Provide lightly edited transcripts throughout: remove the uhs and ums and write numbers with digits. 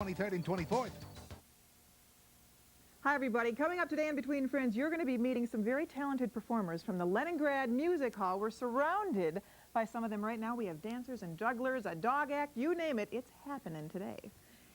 23rd and 24th. Hi, everybody. Coming up today in Between Friends, you're going to be meeting some very talented performers from the Leningrad Music Hall. We're surrounded by some of them right now. We have dancers and jugglers, a dog act, you name it. It's happening today.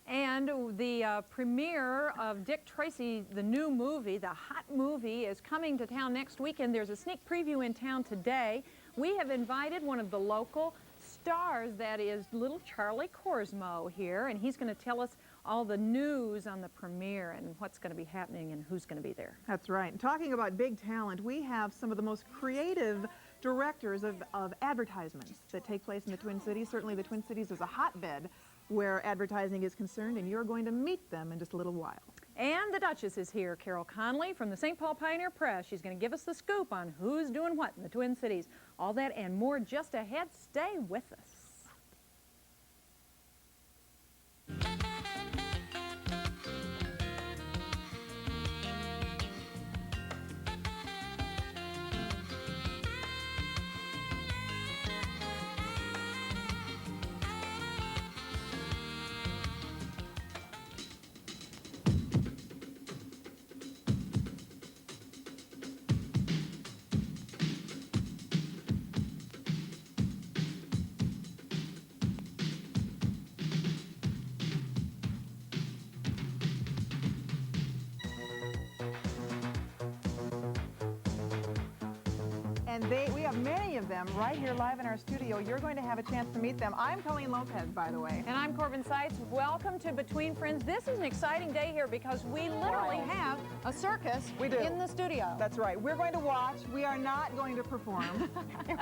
And the premiere of Dick Tracy, the new movie, the hot movie, is coming to town next weekend. There's a sneak preview in town today. We have invited one of the local stars, that is little Charlie Korsmo here, and he's going to tell us all the news on the premiere and what's going to be happening and who's going to be there. That's right. And talking about big talent, we have some of the most creative directors of advertisements that take place in the Twin Cities. Certainly the Twin Cities is a hotbed where advertising is concerned, and you're going to meet them in just a little while. And the Duchess is here, Carol Conley from the St. Paul Pioneer Press. She's going to give us the scoop on who's doing what in the Twin Cities. All that and more just ahead. Stay with us. And we have many of them right here live in our studio. You're going to have a chance to meet them. I'm Colleen Lopez, by the way. And I'm Corbin Seitz. Welcome to Between Friends. This is an exciting day here because we literally have a circus in the studio. That's right. We're going to watch. We are not going to perform.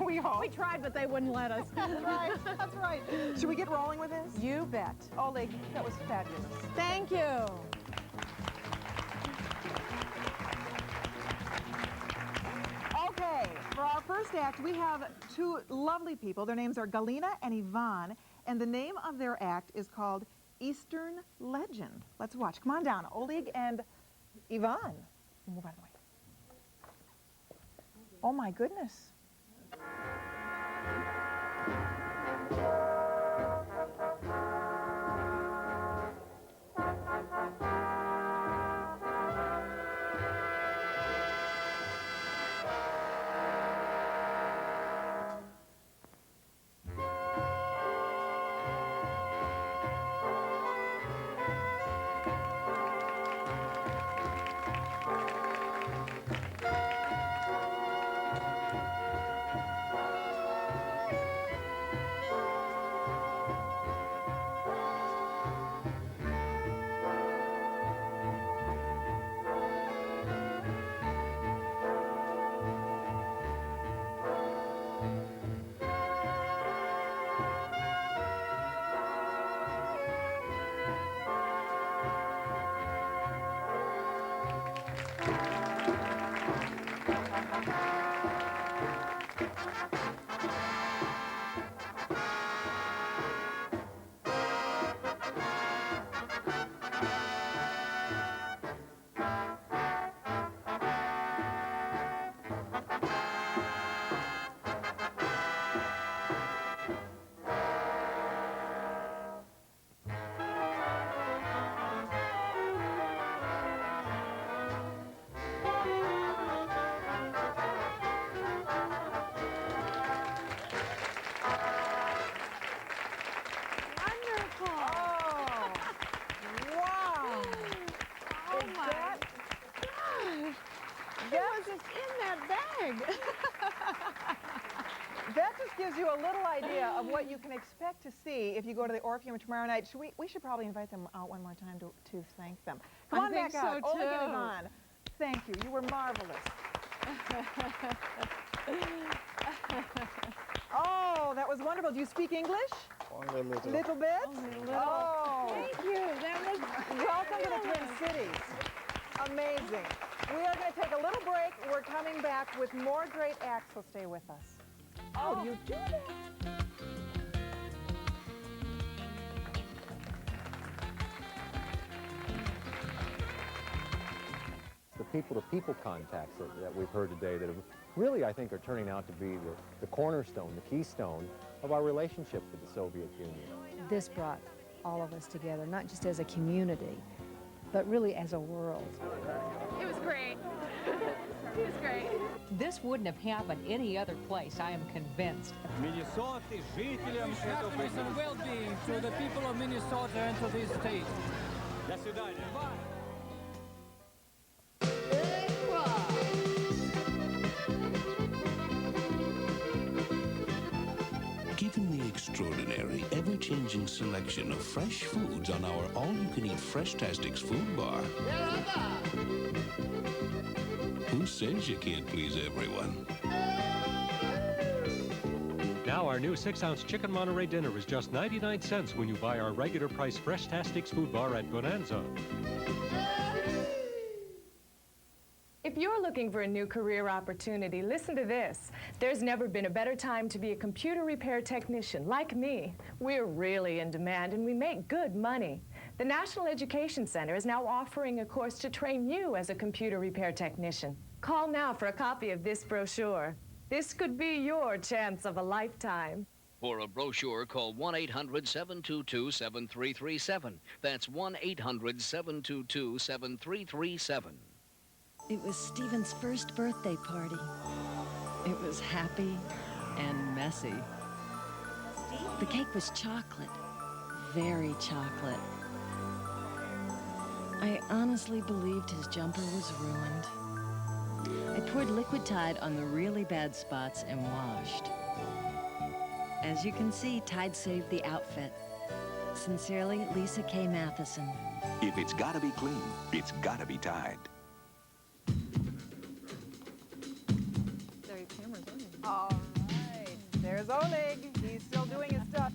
We hope. We tried, but they wouldn't let us. That's right. That's right. Should we get rolling with this? You bet. Oleg, that was fabulous. Thank you. Okay, for our first act, we have two lovely people. Their names are Galina and Ivan, and the name of their act is called Eastern Legend. Let's watch. Come on down, Oleg and Ivan. Move out of the way. Oh, my goodness. That just gives you a little idea of what you can expect to see if you go to the Orpheum tomorrow night. We should probably invite them out one more time to thank them. Come on back out. Oleg and Ivan, thank you. You were marvelous. Oh, that was wonderful. Do you speak English? Only a little. Little bit? Only a little. Oh. Thank you. That was Welcome to the Twin Cities. Amazing. We are going to take a little break. We're coming back with more great acts, so stay with us. Oh, you do that? The people-to-people contacts that we've heard today that have really, I think, are turning out to be the cornerstone, the keystone of our relationship with the Soviet Union. This brought all of us together, not just as a community, but really as a world. It was great. It was great. This wouldn't have happened any other place, I am convinced. Happiness and well-being to the people of Minnesota and to this state. До свидания. Given the extraordinary, ever-changing selection of fresh foods on our all-you-can-eat Fresh-Tastics food bar, who says you can't please everyone? Now our new 6-ounce chicken Monterey dinner is just 99 cents when you buy our regular price Fresh-Tastics food bar at Bonanza. If you're looking for a new career opportunity, listen to this. There's never been a better time to be a computer repair technician like me. We're really in demand and we make good money. The National Education Center is now offering a course to train you as a computer repair technician. Call now for a copy of this brochure. This could be your chance of a lifetime. For a brochure, call 1-800-722-7337. That's 1-800-722-7337. It was Stephen's first birthday party. It was happy and messy. The cake was chocolate, very chocolate. I honestly believed his jumper was ruined. I poured liquid Tide on the really bad spots and washed. As you can see, Tide saved the outfit. Sincerely, Lisa K. Matheson. If it's gotta be clean, it's gotta be Tide. All right, there's Oleg. He's still doing his stuff.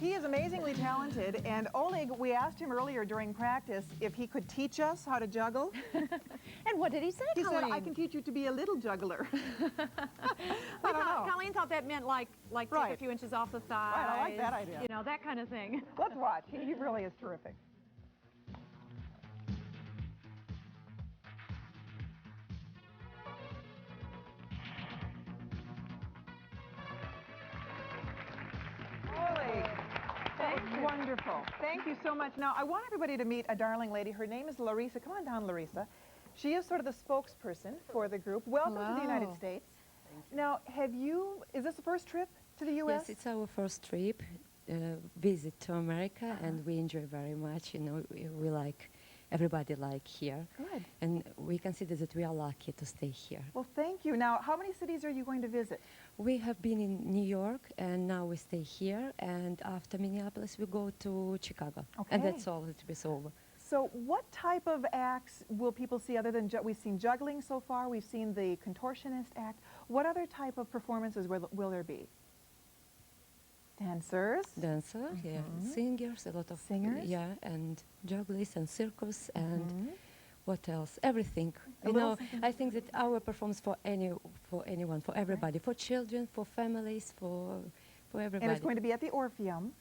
He is amazingly talented, and Oleg, we asked him earlier during practice if he could teach us how to juggle. And what did he say, He Colleen? said, I can teach you to be a little juggler. I don't know. Colleen thought that meant like take a few inches off the thighs. Right, I like that idea. You know, that kind of thing. Let's watch. He really is terrific. Wonderful. Thank you so much. Now, I want everybody to meet a darling lady. Her name is Larissa. Come on down, Larissa. She is sort of the spokesperson for the group. Welcome to the United States. Now, is this the first trip to the U.S.? Yes, it's our first trip, visit to America, and we enjoy very much. You know, we like, everybody like here. Good. And we consider that we are lucky to stay here. Well, thank you. Now, how many cities are you going to visit? We have been in New York, and now we stay here, and after Minneapolis, we go to Chicago. Okay. And that's all, it is over. So what type of acts will people see other than, we've seen juggling so far, we've seen the contortionist act. What other type of performances will there be? Dancers? Dancers, yeah. Singers, a lot of... Singers? Yeah, and jugglers and circus and what else? Everything. You know, I think that our performance for anyone, for everybody, for children, for families, for everybody. And it's going to be at the Orpheum.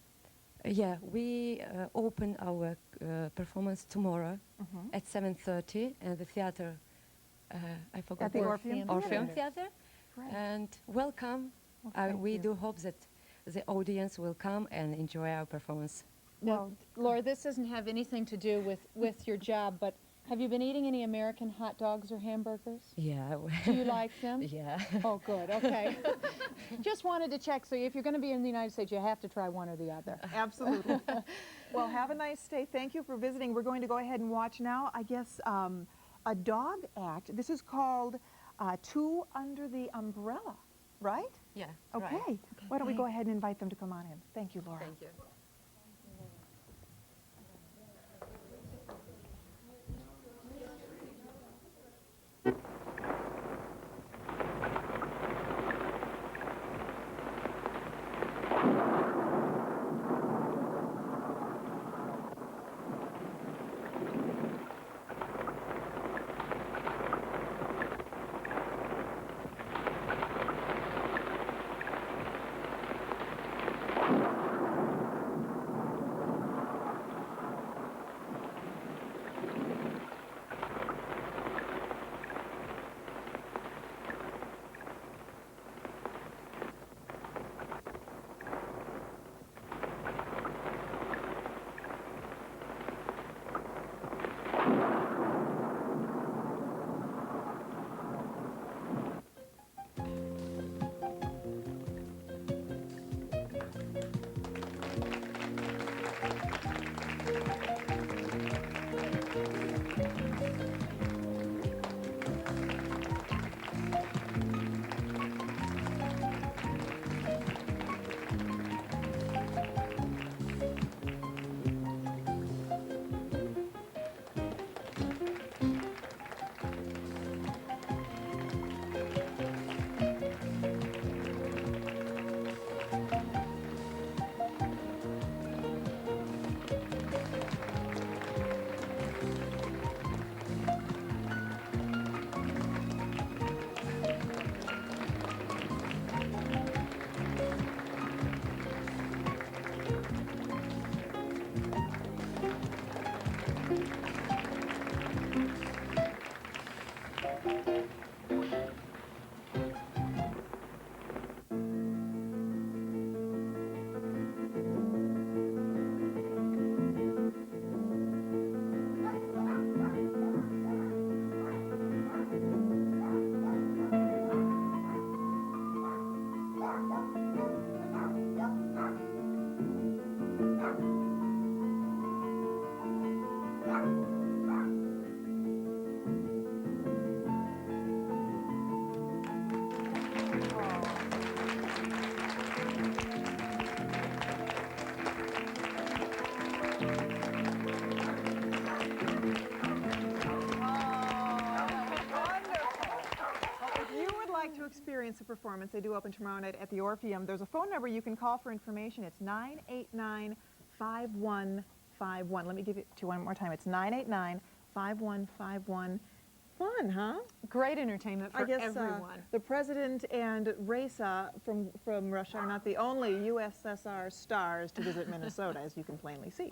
Yeah, we open our performance tomorrow at 7:30, and the theater, I forgot. At the Orpheum Theater. Great. And welcome. Well, we do hope that the audience will come and enjoy our performance. Well, Laura, this doesn't have anything to do with your job, but have you been eating any American hot dogs or hamburgers? Yeah. Do you like them? Yeah. Oh, good. Okay. Just wanted to check. So if you're going to be in the United States, you have to try one or the other. Absolutely. Well, have a nice stay. Thank you for visiting. We're going to go ahead and watch now, I guess, a dog act. This is called Two Under the Umbrella, right? Yeah. Okay. Right. Why don't we go ahead and invite them to come on in? Thank you, Laura. Thank you. Experience a performance. They do open tomorrow night at the Orpheum. There's a phone number you can call for information. It's 989-5151. Let me give it to you one more time. It's 989-5151. Fun, huh? Great entertainment for everyone. The President and Raisa from Russia are not the only USSR stars to visit Minnesota, as you can plainly see.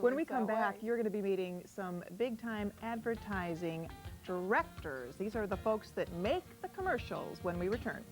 When we come back, you're going to be meeting some big-time advertising directors. These are the folks that make the commercials when we return.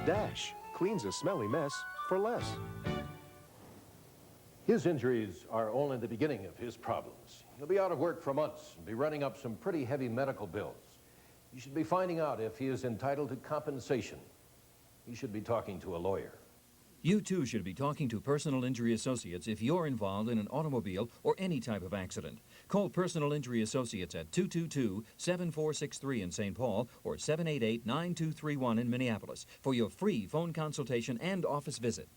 Dash cleans a smelly mess for less. His injuries are only the beginning of his problems. He'll be out of work for months and be running up some pretty heavy medical bills. You should be finding out if he is entitled to compensation. He should be talking to a lawyer. You too should be talking to Personal Injury Associates if you're involved in an automobile or any type of accident. Call Personal Injury Associates at 222-7463 in St. Paul or 788-9231 in Minneapolis for your free phone consultation and office visit.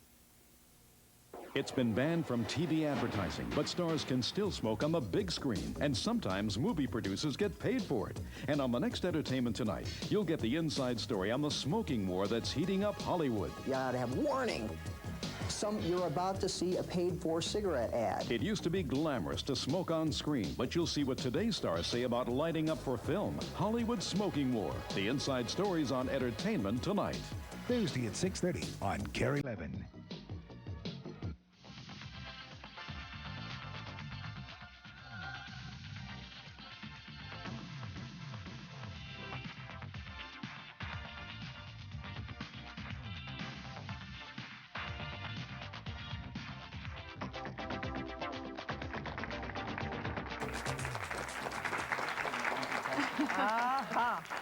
It's been banned from TV advertising, but stars can still smoke on the big screen, and sometimes movie producers get paid for it. And on the next Entertainment Tonight, you'll get the inside story on the smoking war that's heating up Hollywood. You ought to have warning. You're about to see a paid-for cigarette ad. It used to be glamorous to smoke on screen, but you'll see what today's stars say about lighting up for film. Hollywood Smoking War. The inside stories on Entertainment Tonight. Thursday at 6:30 on KARE-11.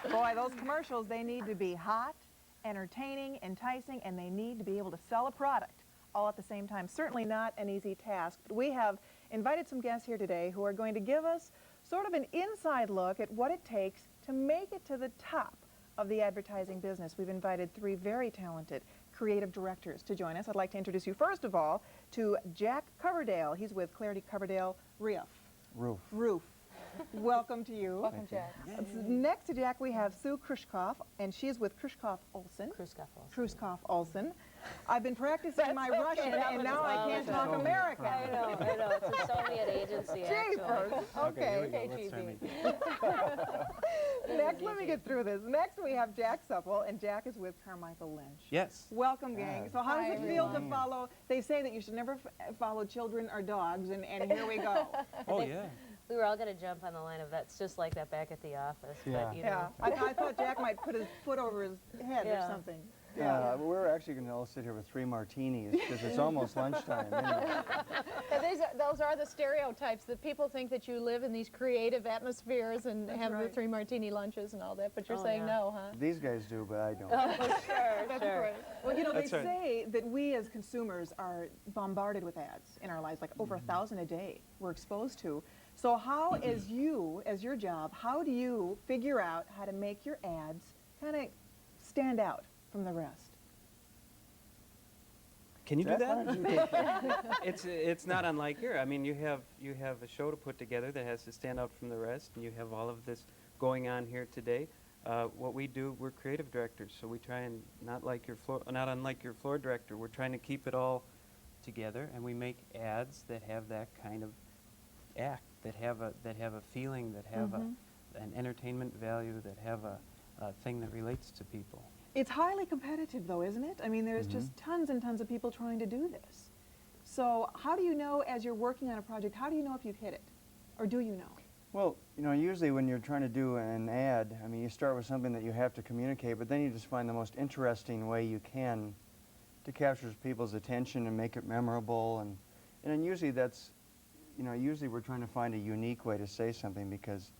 Boy, those commercials, they need to be hot, entertaining, enticing, and they need to be able to sell a product all at the same time. Certainly not an easy task. But we have invited some guests here today who are going to give us sort of an inside look at what it takes to make it to the top of the advertising business. We've invited three very talented creative directors to join us. I'd like to introduce you first of all to Jack Coverdale. He's with Clarity Coverdale Roof. welcome to you. Welcome, Jack. Next to Jack, we have Sue Krushkoff, and she's with Krushkoff Olson. Krushkoff Olson. I've been practicing my Russian, and now I can't talk American. I know. It's a Soviet agency, Jeepers. Okay. Next, let me get through this. Next, we have Jack Supple, and Jack is with Carmichael Lynch. Yes. Welcome, gang. So how does it feel to follow? They say that you should never follow children or dogs, and here we go. Oh, yeah. We were all going to jump on the line of that's just like that back at the office. Yeah. But, you know. I thought Jack might put his foot over his head or something. Yeah, we're actually going to all sit here with 3 martinis because it's almost lunchtime. Anyway. Those are the stereotypes that people think that you live in these creative atmospheres and have the 3 martini lunches and all that, but you're saying no, huh? These guys do, but I don't. Oh, sure, That's right. Well, you know, they say that we as consumers are bombarded with ads in our lives, like over 1,000 a day we're exposed to. So how, as your job, how do you figure out how to make your ads kind of stand out from the rest? Can you do that? It's not unlike here. I mean, you have a show to put together that has to stand out from the rest, and you have all of this going on here today. What we do, we're creative directors, so we try and not unlike your floor director. We're trying to keep it all together, and we make ads that have that kind of act, that have a feeling, that have an entertainment value, that have a thing that relates to people. It's highly competitive, though, isn't it? I mean, there's just tons and tons of people trying to do this. So how do you know, as you're working on a project, how do you know if you've hit it? Or do you know? Well, you know, usually when you're trying to do an ad, I mean, you start with something that you have to communicate, but then you just find the most interesting way you can to capture people's attention and make it memorable. And then usually that's, you know, usually we're trying to find a unique way to say something because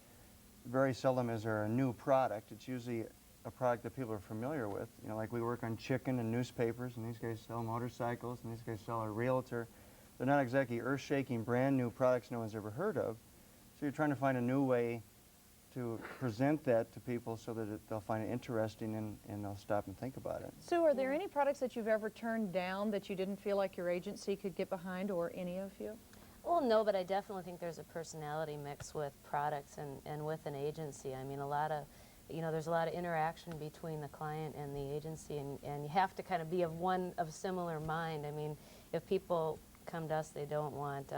very seldom is there a new product. It's usually a product that people are familiar with. You know, like we work on chicken and newspapers, and these guys sell motorcycles, and these guys sell a realtor. They're not exactly earth-shaking, brand new products no one's ever heard of. So you're trying to find a new way to present that to people so that they'll find it interesting and they'll stop and think about it. Sue, are there any products that you've ever turned down that you didn't feel like your agency could get behind, or any of you? Well, no, but I definitely think there's a personality mix with products and with an agency. I mean, there's a lot of interaction between the client and the agency, and you have to kind of be of similar mind. I mean, if people come to us, they don't want,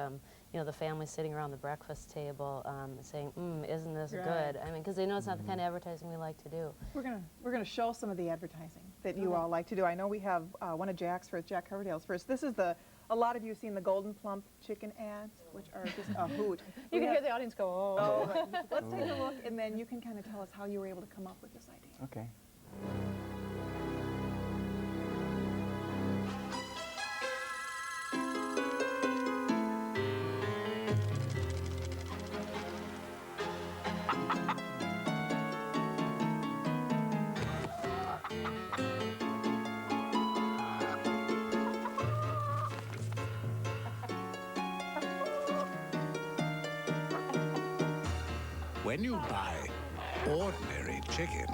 the family sitting around the breakfast table saying, isn't this good? I mean, because they know it's not the kind of advertising we like to do. We're gonna show some of the advertising that you all like to do. I know we have one of Jack's first, Jack Coverdale's first. This is a lot of you have seen the Golden Plump chicken ads, which are just a hoot. You can hear the audience go, oh. Let's take a look, and then you can kind of tell us how you were able to come up with this idea. Okay. When you buy ordinary chicken,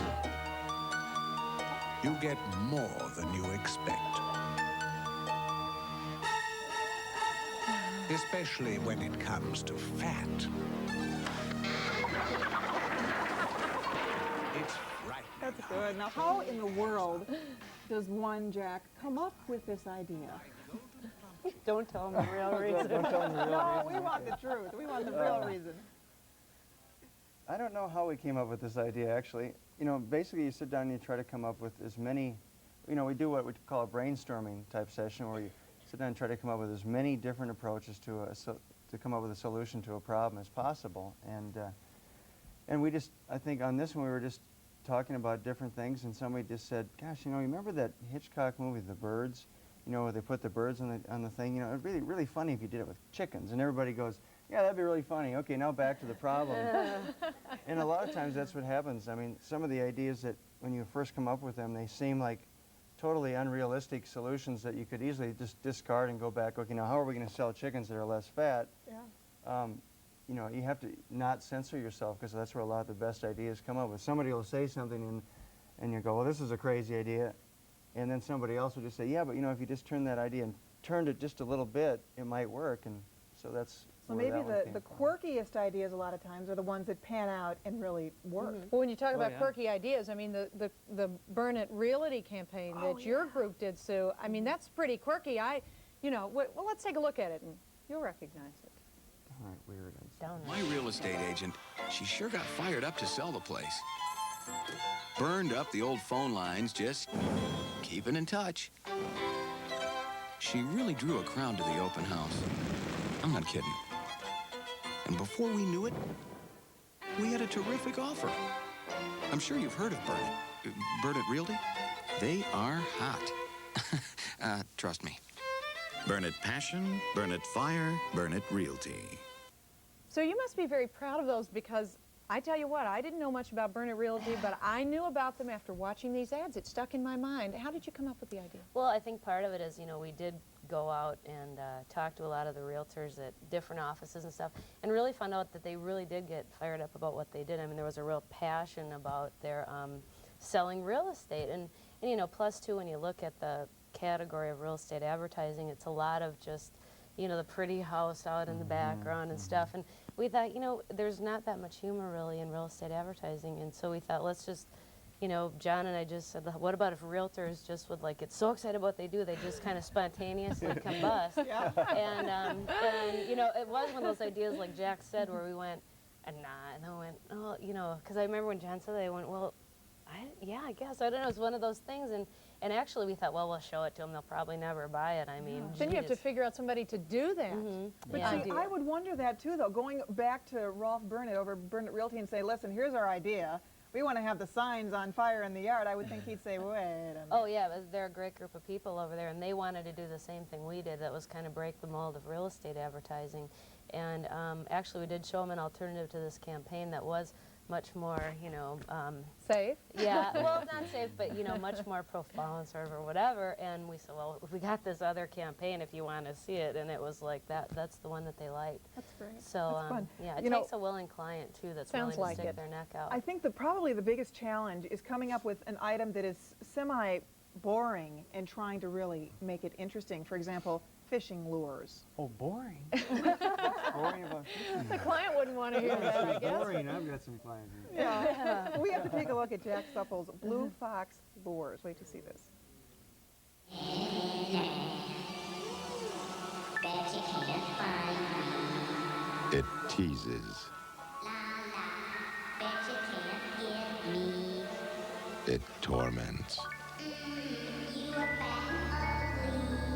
you get more than you expect. Especially when it comes to fat. It's frightening. That's good. Now, how in the world does one, Jack, come up with this idea? Don't tell them the real reason. Don't tell them the real No, reason. we want the truth. We want the real reason. I don't know how we came up with this idea, actually. You know, basically you sit down and you try to come up with as many, we do what we call a brainstorming type session where you sit down and try to come up with as many different approaches to come up with a solution to a problem as possible. And we just, I think on this one we were just talking about different things, and somebody just said, gosh, you remember that Hitchcock movie, The Birds? Where they put the birds on the thing? It'd be really funny if you did it with chickens. And everybody goes, yeah, that'd be really funny. Okay, now back to the problem. And a lot of times that's what happens. I mean, some of the ideas that when you first come up with them, they seem like totally unrealistic solutions that you could easily just discard and go back, okay, now how are we going to sell chickens that are less fat? Yeah. You have to not censor yourself because that's where a lot of the best ideas come up with. Somebody will say something and you go, well, this is a crazy idea. And then somebody else will just say, yeah, but if you just turn that idea and turned it just a little bit, it might work. And So that's So where maybe that one came the from. quirkiest ideas a lot of times are the ones that pan out and really work. Well, when you talk Oh, about yeah. quirky ideas, I mean, the Burn It Realty campaign that your group did, Sue, I mean, that's pretty quirky. Well, let's take a look at it, and you'll recognize it. All right, weird. My real estate agent, she sure got fired up to sell the place. Burned up the old phone lines, just keeping in touch. She really drew a crowd to the open house. I'm not kidding. And before we knew it, we had a terrific offer. I'm sure you've heard of Burn It. Burn It Realty? They are hot. Trust me. Burn It Passion, Burn It Fire, Burn It Realty. So you must be very proud of those, because I tell you what, I didn't know much about Burn It Realty, but I knew about them after watching these ads. It stuck in my mind. How did you come up with the idea? Well, I think part of it is, we did go out and talk to a lot of the realtors at different offices and stuff, and really found out that they really did get fired up about what they did. I mean, there was a real passion about their selling real estate. And plus, too, when you look at the category of real estate advertising, it's a lot of just, the pretty house out in the background and stuff. And we thought, there's not that much humor really in real estate advertising. And so we thought, let's just, John and I just said, what about if realtors just would get so excited about what they do, they just kind of spontaneously combust. And it was one of those ideas, like Jack said, where we went, nah, and I went, oh, because I remember when John said that, I went, well, yeah, I guess. I don't know. It's one of those things. And actually, we thought, well, we'll show it to them. They'll probably never buy it. I mean, then you have to figure out somebody to do that. But see, I would wonder that too, though. Going back to Rolf Burnett over Burn It Realty and say, listen, here's our idea. We want to have the signs on fire in the yard. I would think he'd say, wait a minute. Oh, yeah, but they're a great group of people over there, and they wanted to do the same thing we did. That was kind of break the mold of real estate advertising. And actually, we did show them an alternative to this campaign that was much more, safe? Yeah, well, not safe, but, much more profound sort of or whatever. And we said, well, we got this other campaign if you want to see it. And it was like that's the one that they liked. That's great. So, that's fun. yeah, it takes a willing client, too, that's willing to stick their neck out. I think probably the biggest challenge is coming up with an item that is semi-boring and trying to really make it interesting. For example, fishing lures. Oh, boring. Boring about fishing. The client wouldn't want to hear that, I guess. Boring. I've got some clients. Yeah. We have to take a look at Jack Supple's Blue Fox Lures. Wait to see this. It teases. It torments.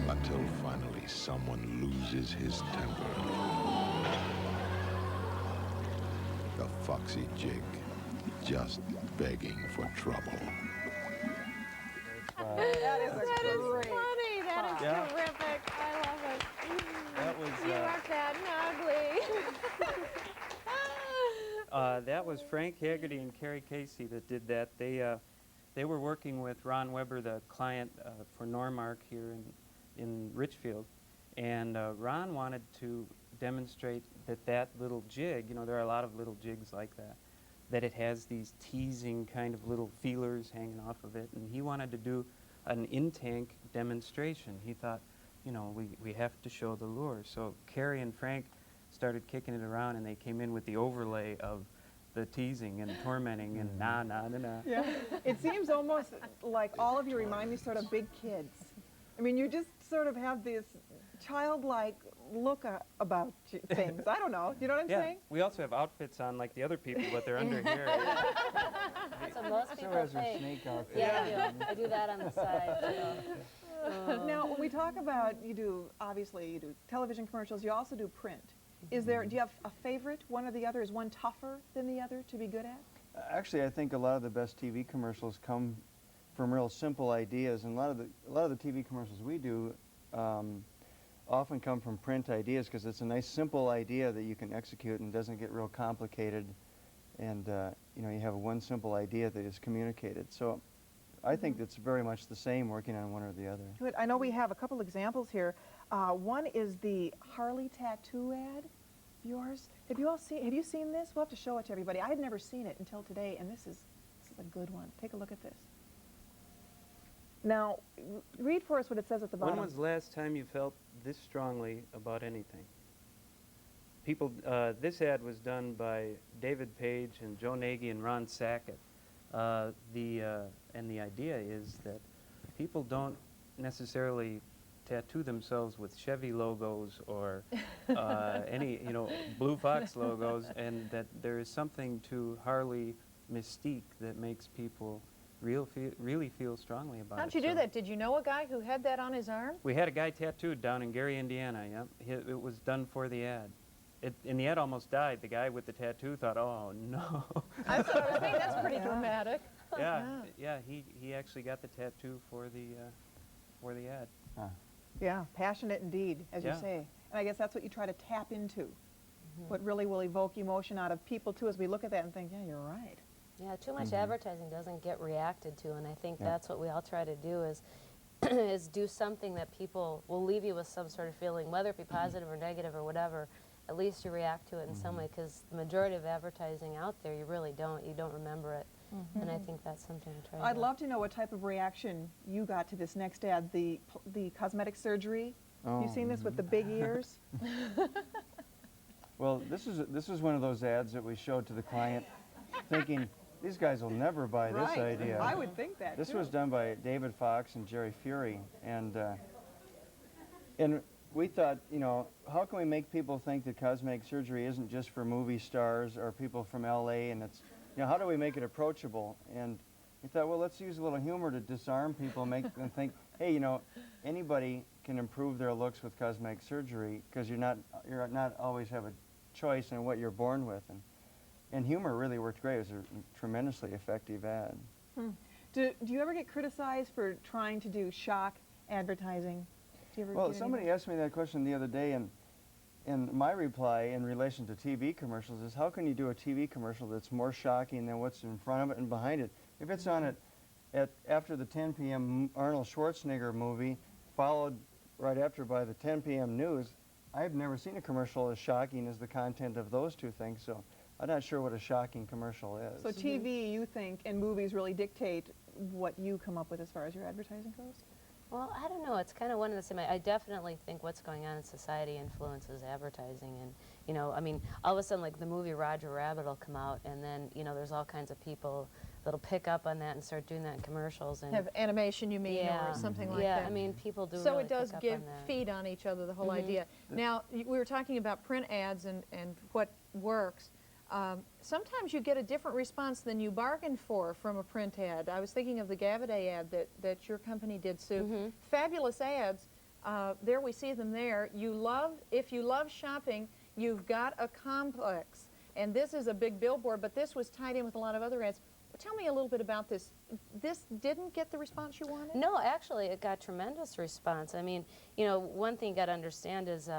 Until finally someone loses his temper. The foxy jig, just begging for trouble. That is great. Funny. That is terrific. I love it. That was, you are fat and ugly. that was Frank Haggerty and Carrie Casey that did that. They were working with Ron Weber, the client for Normark here in Richfield, and Ron wanted to demonstrate that little jig, there are a lot of little jigs like that it has these teasing kind of little feelers hanging off of it, and he wanted to do an in-tank demonstration. He thought, we have to show the lure. So Carrie and Frank started kicking it around, and they came in with the overlay of the teasing and tormenting and nah. Yeah, it seems almost like all of you remind me sort of big kids. I mean, you just sort of have this childlike look about things. I don't know. You know what I'm saying? We also have outfits on like the other people, but they're under here. That's what most people think. Snake outfit. Yeah, I do that on the side. So. Now, when we talk about, obviously you do television commercials, you also do print. Do you have a favorite, one or the other? Is one tougher than the other to be good at? Actually, I think a lot of the best TV commercials come from real simple ideas, and a lot of the TV commercials we do often come from print ideas because it's a nice simple idea that you can execute and doesn't get real complicated, and you have one simple idea that is communicated. So I think it's very much the same working on one or the other. Good. I know we have a couple examples here. One is the Harley Tattoo Ad. Yours. Have you seen this? We'll have to show it to everybody. I had never seen it until today, and this is a good one. Take a look at this. Now, read for us what it says at the bottom. When was the last time you felt this strongly about anything? people, this ad was done by David Page and Joe Nagy and Ron Sackett. And the idea is that people don't necessarily tattoo themselves with Chevy logos or any, Blue Fox logos, and that there is something to Harley mystique that makes people really feel strongly about it. How'd you do that? Did you know a guy who had that on his arm? We had a guy tattooed down in Gary, Indiana. Yep, it was done for the ad. And the ad almost died. The guy with the tattoo thought, "Oh no." That's what I was saying. That's pretty dramatic. Yeah. He actually got the tattoo for the ad. Yeah, passionate indeed, as you say. And I guess that's what you try to tap into. What really will evoke emotion out of people too, as we look at that and think, yeah, you're right. Yeah, too much advertising doesn't get reacted to, and I think that's what we all try to do is do something that people will leave you with some sort of feeling, whether it be positive or negative or whatever. At least you react to it in some way, because the majority of advertising out there, you really don't. You don't remember it, and I think that's something to try. I'd love to know what type of reaction you got to this next ad, the cosmetic surgery. You've seen this with the big ears? Well, this is one of those ads that we showed to the client, thinking these guys will never buy this idea. I would think that. This was done by David Fox and Jerry Fury, and we thought, how can we make people think that cosmetic surgery isn't just for movie stars or people from LA, and it's, how do we make it approachable? And we thought, well, let's use a little humor to disarm people, make them think, hey, anybody can improve their looks with cosmetic surgery, because you're not always have a choice in what you're born with, and humor really worked great. It was a tremendously effective ad. Do you ever get criticized for trying to do shock advertising? Do you ever Well, somebody asked me that question the other day, and my reply in relation to TV commercials is, how can you do a TV commercial that's more shocking than what's in front of it and behind it? If it's on after the 10 p.m. Arnold Schwarzenegger movie, followed right after by the 10 p.m. news, I've never seen a commercial as shocking as the content of those two things, so I'm not sure what a shocking commercial is. So TV, you think, and movies really dictate what you come up with as far as your advertising goes? Well, I don't know. It's kind of one of the same. I definitely think what's going on in society influences advertising, and I mean, all of a sudden, like the movie Roger Rabbit will come out, and then there's all kinds of people that'll pick up on that and start doing that in commercials. And have animation, you mean, or something like that. Yeah, I mean, people do. So really it does pick up give on that. feed on each other, the whole idea. Now, we were talking about print ads and what works. Sometimes you get a different response than you bargained for from a print ad. I was thinking of the Gavaday ad that your company did, Sue. Fabulous ads. There we see them there. If you love shopping, you've got a complex. And this is a big billboard, but this was tied in with a lot of other ads. Tell me a little bit about this. This didn't get the response you wanted? No, actually, it got tremendous response. I mean, one thing you got to understand is,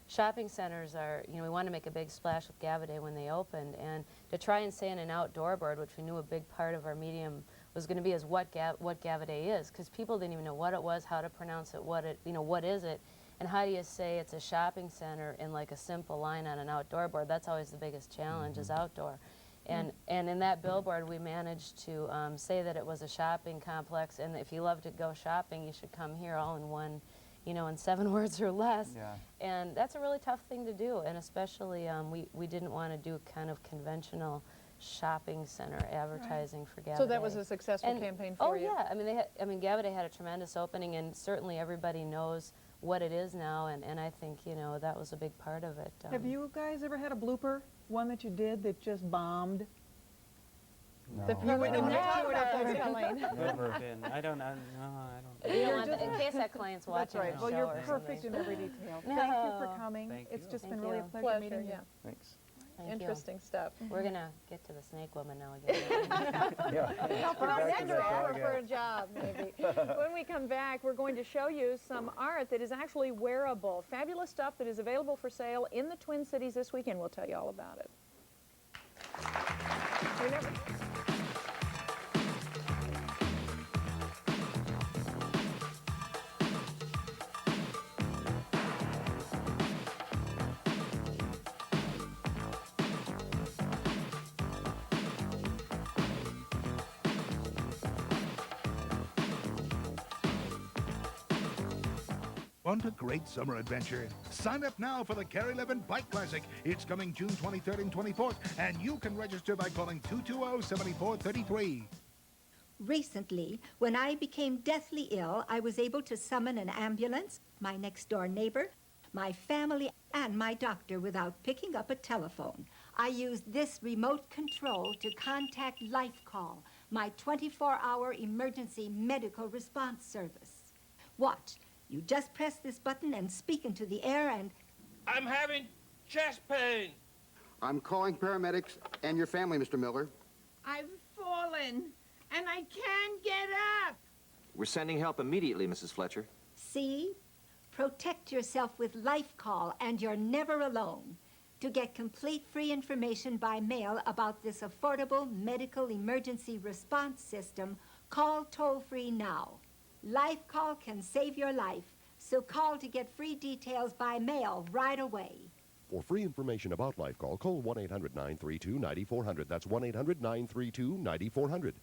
shopping centers are, we want to make a big splash with Gavaday when they opened, and to try and say in an outdoor board, which we knew a big part of our medium was going to be, is what Gavaday is, because people didn't even know what it was, how to pronounce it, what is it, and how do you say it's a shopping center in like a simple line on an outdoor board? That's always the biggest challenge, is outdoor. And in that billboard, we managed to say that it was a shopping complex, and if you love to go shopping, you should come here, all in one, in 7 words or less. Yeah. And that's a really tough thing to do, and especially we didn't want to do kind of conventional shopping center advertising for Gavaday. So that was a successful campaign for you? Oh yeah, I mean Gavaday had a tremendous opening, and certainly everybody knows what it is now, and I think that was a big part of it. Have you guys ever had a blooper, one that you did that just bombed? No. You wouldn't have never Never been. I don't. In case that client's watching. That's right. Well, you're perfect in every detail. Thank you for coming. It's just been really a pleasure meeting you. Thanks. Interesting stuff. We're going to get to the snake woman now again. For a job, maybe. When we come back, we're going to show you some art that is actually wearable. Fabulous stuff that is available for sale in the Twin Cities this weekend. We'll tell you all about it. fun to great summer adventure. Sign up now for the KARE-11 Bike Classic. It's coming June 23rd and 24th, and you can register by calling 220-7433. Recently, when I became deathly ill, I was able to summon an ambulance, my next-door neighbor, my family, and my doctor without picking up a telephone. I used this remote control to contact LifeCall, my 24-hour emergency medical response service. Watch. You just press this button and speak into the air and... I'm having chest pain. I'm calling paramedics and your family, Mr. Miller. I've fallen, and I can't get up. We're sending help immediately, Mrs. Fletcher. See? Protect yourself with LifeCall, and you're never alone. To get complete free information by mail about this affordable medical emergency response system, call toll-free now. LifeCall can save your life, so call to get free details by mail right away. For free information about LifeCall, call 1-800-932-9400. That's 1-800-932-9400.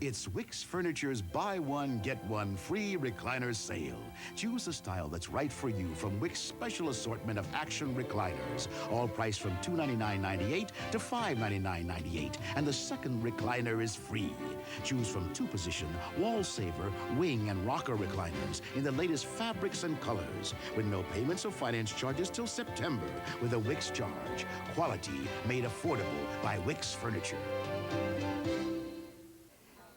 It's Wix Furniture's Buy One, Get One Free Recliner Sale. Choose the style that's right for you from Wix's special assortment of action recliners, all priced from $299.98 to $599.98, and the second recliner is free. Choose from two-position, wall-saver, wing, and rocker recliners in the latest fabrics and colors, with no payments or finance charges till September, with a Wix charge. Quality made affordable by Wix Furniture.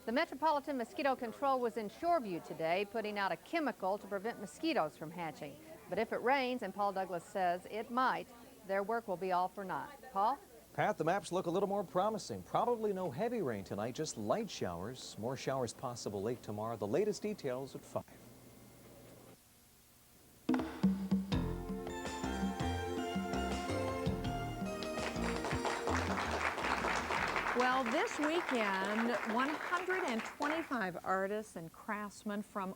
The Metropolitan Mosquito Control was in Shoreview today, putting out a chemical to prevent mosquitoes from hatching. But if it rains, and Paul Douglas says it might, their work will be all for naught. Paul? Pat, the maps look a little more promising. Probably no heavy rain tonight, just light showers. More showers possible late tomorrow. The latest details at 5. Well, this weekend, 125 artists and craftsmen from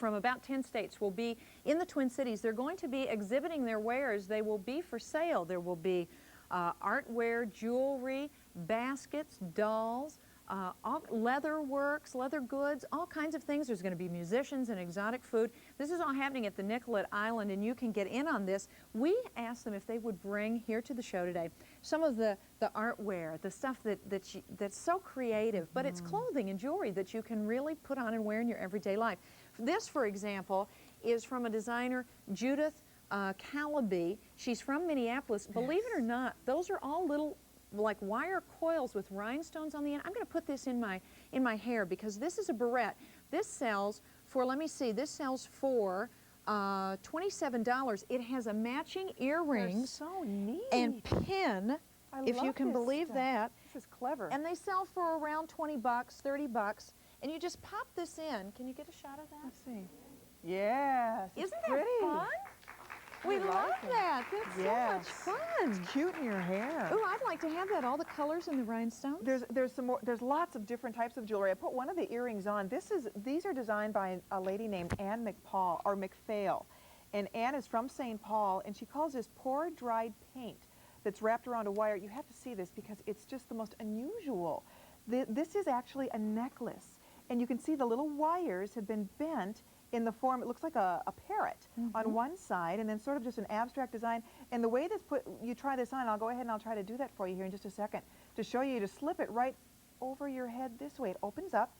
about 10 states will be in the Twin Cities. They're going to be exhibiting their wares. They will be for sale. There will be artware, jewelry, baskets, dolls, all leather works, leather goods, all kinds of things. There's going to be musicians and exotic food. This is all happening at the Nicollet Island, and you can get in on this. We asked them if they would bring here to the show today some of the artware, the stuff that's so creative, but it's clothing and jewelry that you can really put on and wear in your everyday life. This, for example, is from a designer, Judith Calaby. She's from Minneapolis. Believe it or not, those are all little like wire coils with rhinestones on the end. I'm going to put this in my hair because this is a barrette. This sells for, let me see, this sells for $27. It has a matching earrings so neat. And pin, if you can believe that. This is clever. And they sell for around 20 bucks, 30 bucks, and you just pop this in. Can you get a shot of that? Let's see. Yes. Isn't that pretty. fun? We love that. That's so much fun. It's cute in your hair. Ooh, I'd like to have that. All the colors in the rhinestones. There's some more. There's lots of different types of jewelry. I put one of the earrings on. These are designed by a lady named Ann McPhail, and Ann is from St. Paul, and she calls this pour dried paint that's wrapped around a wire. You have to see this because it's just the most unusual. This is actually a necklace, and you can see the little wires have been bent in the form, it looks like a parrot on one side, and then sort of just an abstract design. And the way this you try this on, I'll go ahead and I'll try to do that for you here in just a second to show you to slip it right over your head this way. It opens up,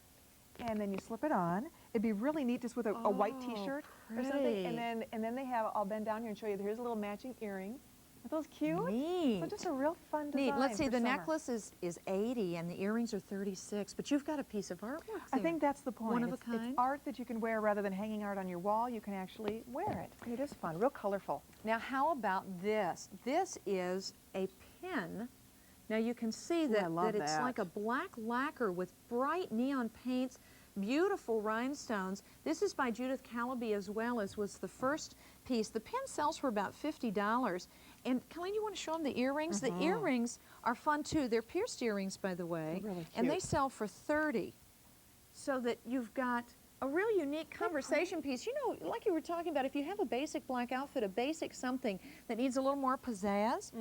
and then you slip it on. It'd be really neat just with a white T-shirt or something. And then they have, I'll bend down here and show you, here's a little matching earring. Are those cute? Neat. So just a real fun design. Neat. Let's see, for the summer. necklace is 80 and the earrings are 36, but you've got a piece of artwork there. I think that's the point. One of a It's kind. art that you can wear rather than hanging art on your wall. You can actually wear it. It is fun, real colorful. Now, how about this? This is a pin. Now, you can see that it's like a black lacquer with bright neon paints, beautiful rhinestones. This is by Judith Calaby as well, as was the first piece. The pin sells for about $50. And Colleen, you want to show them the earrings? The earrings are fun too. They're pierced earrings, by the way, Really cute. and they sell for $30. So that you've got a real unique conversation piece. You know, like you were talking about, if you have a basic black outfit, a basic something that needs a little more pizzazz,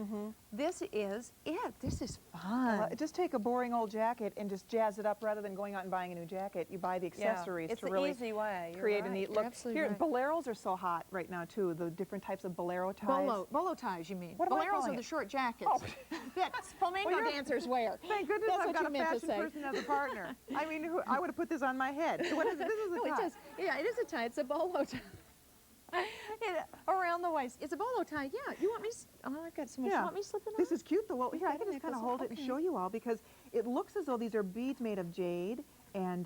this is it. This is fun. Just take a boring old jacket and just jazz it up rather than going out and buying a new jacket. You buy the accessories it's to the really easy way. You're create right. a neat You're look. absolutely Here, right. boleros are so hot right now too. The different types of bolero ties. Bolo ties, you mean? What am I Boleros calling are it? the short jackets that flamenco Well, dancers wear. Thank goodness That's I've what got you a meant to fashion say. person as a partner. I mean, I would have put this on my head. So what is it? This is a No, tie. it does. Yeah, it is a tie. It's a bolo tie. Around the waist. It's a bolo tie. Yeah. You want me? Oh, I've got so much. You want me to slip it on? This is cute though. Well, here, I Okay, can just kind of Nicholas, hold it and show you all because it looks as though these are beads made of jade and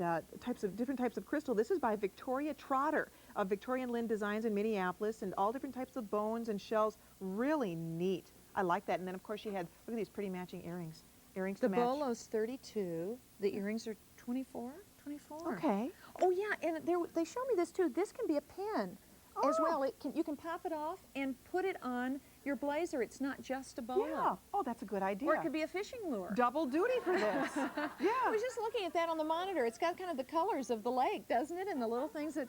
different types of crystal. This is by Victoria Trotter of Victoria and Lynn Designs in Minneapolis, and all different types of bones and shells. Really neat. I like that. And then of course she had, look at these pretty matching earrings. Earrings The to match. bolo's 32. The earrings are 24. 24. Okay. Oh yeah, and they show me this too. This can be a pin as well. You can pop it off and put it on your blazer. It's not just a bolo. Yeah. Oh, that's a good idea. Or it could be a fishing lure. Double duty for this. Yeah. I was just looking at that on the monitor. It's got kind of the colors of the lake, doesn't it? And the little things that,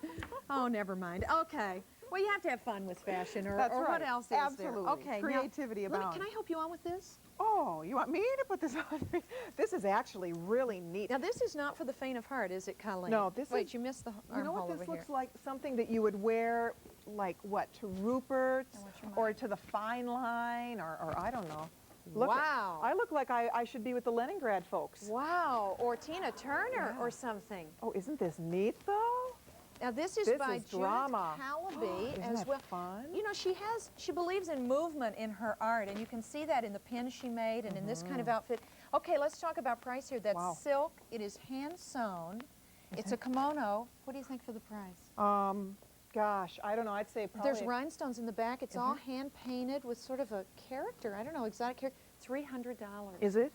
oh, never mind. Okay. Well, you have to have fun with fashion, or That's right. what else is Absolutely. there? Okay. Creativity now, abounds. can I help you on with this? Oh, you want me to put this on? This is actually really neat. Now, this is not for the faint of heart, is it, Colleen? No, this Wait, is... you missed the You know what armhole this over looks here. like? Something that you would wear, like, what, to Rupert's or to the Fine Line or I don't know. Look Wow. I look like I should be with the Leningrad folks. Wow, or Tina Turner or something. Oh, isn't this neat, though? Now this is by Judith drama. Calaby Isn't as that well. fun? You know, she believes in movement in her art, and you can see that in the pins she made and in this kind of outfit. Okay, let's talk about price here. That's silk. It is hand sewn. It's a kimono. What do you think for the price? Gosh, I don't know. I'd say probably... There's rhinestones in the back. It's all hand painted with sort of a character. I don't know, exotic character. $300. Is it?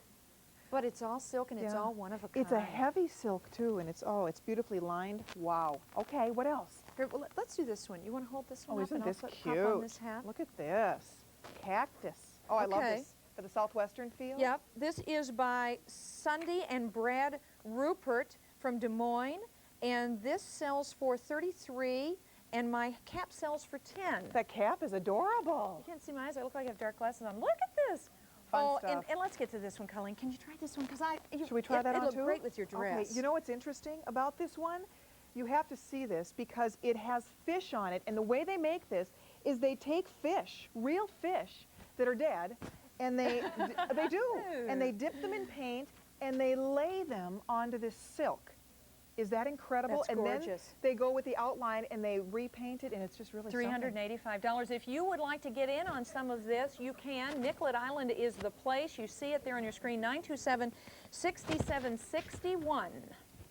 But it's all silk and it's all one of a kind. It's a heavy silk too, and it's beautifully lined. Wow. Okay, what else? Here, well, let's do this one. You want to hold this one Oh, up isn't and this I'll cute? pop on this hat? Look at this. Cactus. Oh, I love this. For the southwestern field? Yep. This is by Sunday and Brad Rupert from Des Moines, and this sells for $33, and my cap sells for $10. That cap is adorable. You can't see my eyes. I look like I have dark glasses on. Look at this. Fun stuff. And let's get to this one, Colleen. Can you try this one? Because Should we try that on too? It'll look great with your dress. Okay. You know what's interesting about this one? You have to see this because it has fish on it, and the way they make this is they take fish, real fish that are dead, and they and they dip them in paint and they lay them onto this silk. Is that incredible? That's and gorgeous. then they go with the outline and they repaint it, and it's just really something. $385. If you would like to get in on some of this, you can. Nicollet Island is the place. You see it there on your screen, 927-6761.